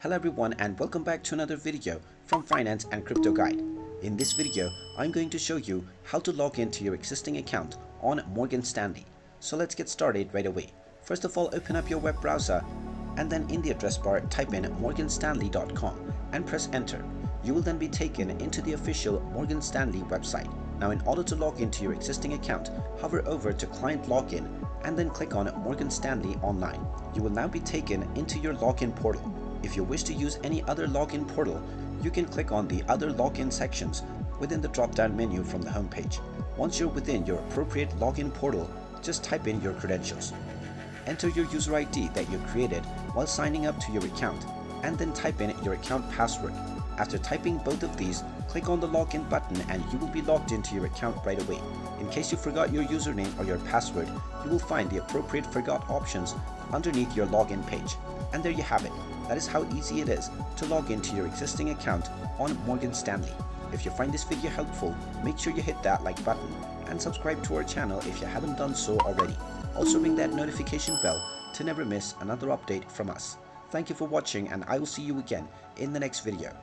Hello everyone and welcome back to another video from Finance and Crypto Guide. In this video, I'm going to show you how to log into your existing account on Morgan Stanley. So let's get started right away. First of all, open up your web browser and then in the address bar type in morganstanley.com and press enter. You will then be taken into the official Morgan Stanley website. Now in order to log into your existing account, hover over to Client Login and then click on Morgan Stanley Online. You will now be taken into your login portal. If you wish to use any other login portal, you can click on the other login sections within the drop-down menu from the homepage. Once you're within your appropriate login portal, just type in your credentials. Enter your user ID that you created while signing up to your account and then type in your account password. After typing both of these, click on the login button and you will be logged into your account right away. In case you forgot your username or your password, you will find the appropriate forgot options underneath your login page. And there you have it. That is how easy it is to log into your existing account on Morgan Stanley. If you find this video helpful, make sure you hit that like button and subscribe to our channel if you haven't done so already. Also ring that notification bell to never miss another update from us. Thank you for watching and I will see you again in the next video.